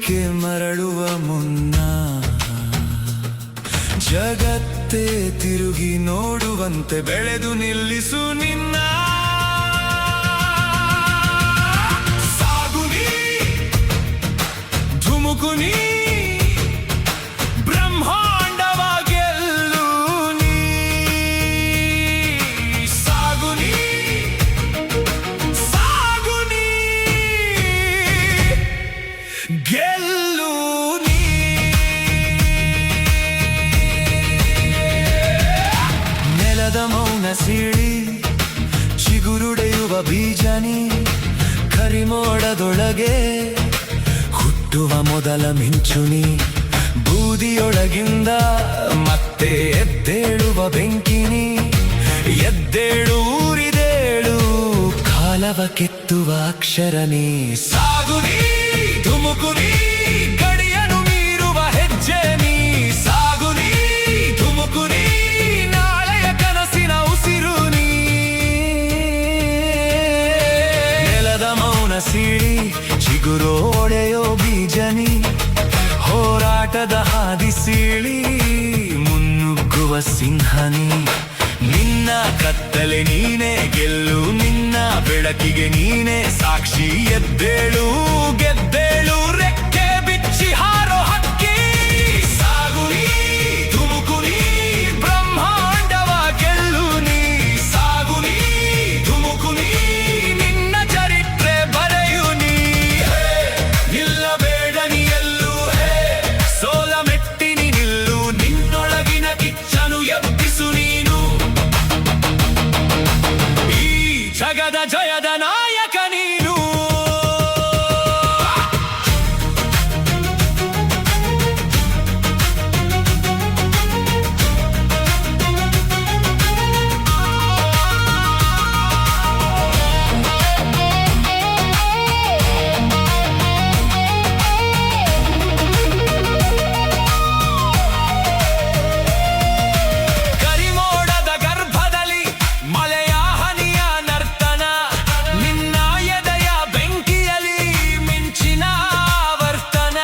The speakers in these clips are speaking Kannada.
ಶೂನ್ಯಕ್ಕೆ ಮರಳುವ ಮುನ್ನ ಜಗತ್ತೇ ತಿರುಗಿ ನೋಡುವಂತೆ ಬೆಳೆದು ನಿಲ್ಲಿಸು ನಿನ್ನ. ಸಾಗುನಿ ಧುಮುಕುನಿ ಬ್ರಹ್ಮಾಂಡವಾಗೆಲ್ಲು ನೀ. ಸಾಗುನಿ ಸಾಗುನಿ ಗೆಲ್ಲು ನೀ. ನೆಲದ ಮೌನ ಸೀಳಿ ಚಿಗುರುಡೆಯುವ ಬೀಜನಿ, ಕರಿಮೋಡದೊಳಗೆ ಹುಟ್ಟುವ ಮೊದಲ ಮಿಂಚುನಿ. ಬೂದಿಯೊಳಗಿಂದ ಮತ್ತೆ ಎದ್ದೇಳುವ ಬೆಂಕಿನಿ. ಎದ್ದೇಳು ಊರಿದೇಳು ಕಾಲವ ಕೆತ್ತುವ ಅಕ್ಷರನಿ. ಸಾಗುನಿ ಧುಮುಕುನಿ ಗಡಿಯನು ಮೀರುವ ಹೆಜ್ಜೆ ನೀ. ಸಾಗುನಿ ಧುಮುಕುನಿ ನಾಳೆಯ ಕನಸಿನ ಉಸಿರು ನೀ. ನೆಲದ ಮೌನ ಸೀಳಿ ಚಿಗುರು ಒಡೆಯೋ ಬೀಜನಿ, ಹೋರಾಟದ ಹಾದಿ ಸೀಳಿ ಮುನ್ನುಗ್ಗುವ ಸಿಂಹನಿ. ನಿನ್ನ ಕತ್ತಲೆ ನೀನೇ ಗೆಲ್ಲು, ನಿನ್ನ ಬೆಳಕಿಗೆ ನೀನೇ ಸಾಕ್ಷಿ. ಎದ್ದೇಳು ಗೆದ್ದೇಳು ರೆಕ್ಕೆ ಬಿಚ್ಚಿ ಹಾರೋ ಹಕ್ಕಿ. ಸಾಗುನಿ ಧುಮುಕುನಿ ಬ್ರಹ್ಮಾಂಡವ ಗೆಲ್ಲು ನೀ. ಸಾಗುನಿ ಧುಮುಕುನಿ ನಿನ್ನ ಚರಿತ್ರೆ ಬರೆಯು ನೀ. ನಿಲ್ಲಬೇಡ ನೀ ಎಲ್ಲೂ, ಸೋಲ ಮೆಟ್ಟಿನಿ ನಿಲ್ಲು. ನಿನ್ನೊಳಗಿನ ಕಿಚ್ಚನು ಎಬ್ಬಿಸು ನೀನು. ಈ ಜಗದ ಜಯದ ನಾಯಕ ನೀನು. ಕರಿಮೋಡದ ಗರ್ಭದಲ್ಲಿ ಮಳೆಯ ಹನಿಯ ನರ್ತನ, ನಿನ್ನ ಎದೆಯ ಬೆಂಕಿಯಲ್ಲಿ ಮಿಂಚಿನ ವರ್ತನ.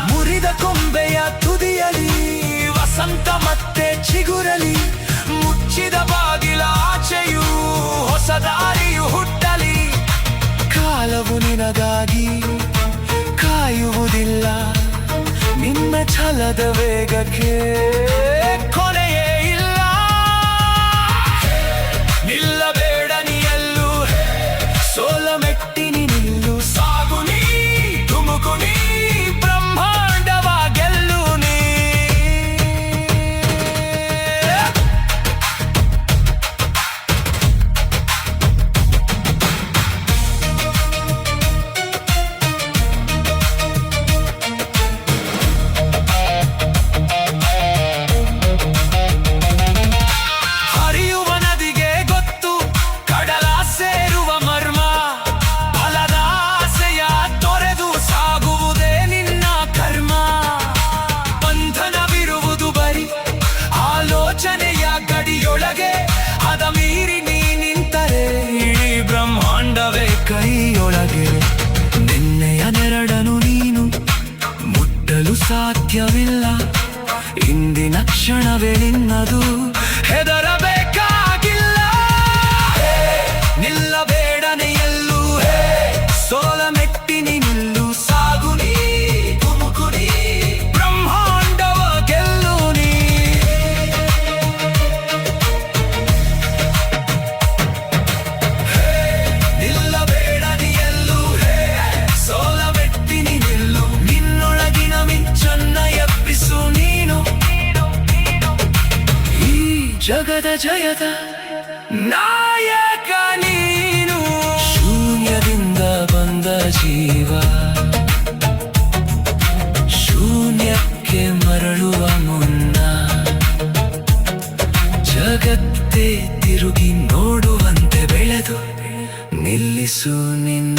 ಮುರಿದ ಕೊಂಬೆಯ ತುದಿಯಲ್ಲಿ ವಸಂತ ಮತ್ತೆ ಚಿಗುರಲಿ, ಮುಚ್ಚಿದ ಬಾಗಿಲ ಆಚೆಯೂ ಹೊಸ ದಾರಿಯು ಹುಟ್ಟಲಿ. ಕಾಲವು ನಿನಗಾಗಿ ಕಾಯುವುದಿಲ್ಲ, ನಿನ್ನ ಛಲದ ವೇಗಕ್ಕೆ ಕೊನೆಯೇ ಇಲ್ಲ. ನಿಲ್ಲಬೇಡ ನೀ ಎಲ್ಲೂ, ಸೋಲ ಮೆಟ್ಟಿನಿ ನಿಲ್ಲು. ಸಾಗುನಿ ಧುಮುಕುನಿ ಬ್ರಹ್ಮಾಂಡವ ಗೆಲ್ಲು ನೀ. ಹರಿಯುವ ನದಿಗೆ ಗೊತ್ತು ಕಡಲ ಸೇರುವ ಮರ್ಮ. ಫಲದ ಆಸೆಯ ತೊರೆದು ಸಾಗುವುದೇ ನಿನ್ನ ಕರ್ಮ. ಬಂಧನವಿರುವುದು ಬರಿ ಆಲೋಚನೆಯ ಗಡಿಯೊಳಗೆ, ಅದ ಮೀರಿ ನೀ ನಿಂತರೆ ಇಡೀ ಬ್ರಹ್ಮಾಂಡವೇ ಕೈಯೊಳಗೆ. ನಿನ್ನೆಯ ನೆರಳನು ನೀನು ಮುಟ್ಟಲು ಸಾಧ್ಯವಿಲ್ಲ, ಇಂದಿನ ಕ್ಷಣವೇ ನಿನ್ನದು, ಹೆದರಬೇಕಾಗಿಲ್ಲ. ನಿಲ್ಲಬೇಡನೆ ಎಲ್ಲೂ, ಸೋಲ ಮೆಟ್ಟಿನಿ ನಿಲ್ಲು. ಸಾಗುನಿ ಧುಮುಕುನಿ ಬ್ರಹ್ಮಾಂಡವ ಗೆಲ್ಲು ನೀ. ನಿಲ್ಲಬೇಡನೆ ಎಲ್ಲೂ, ಸೋಲ ಮೆಟ್ಟಿನಿ ನಿಲ್ಲು. ನಿನ್ನೊಳಗಿನ ಮಿಂಚನ್ನ ಎಬ್ಬಿಸು ನೀನು. ಈ ಜಗದ ಜಯದ ನಾಯಕ ನೀನು. ಶೂನ್ಯದಿಂದ ಬಂದ ಜೀವ ಶೂನ್ಯಕ್ಕೆ ಮರಳುವ ಮುನ್ನ ಜಗತ್ತೇ ತಿರುಗಿ ನೋಡುವಂತೆ ಬೆಳೆದು ನಿಲ್ಲಿಸು ನಿನ್ನ.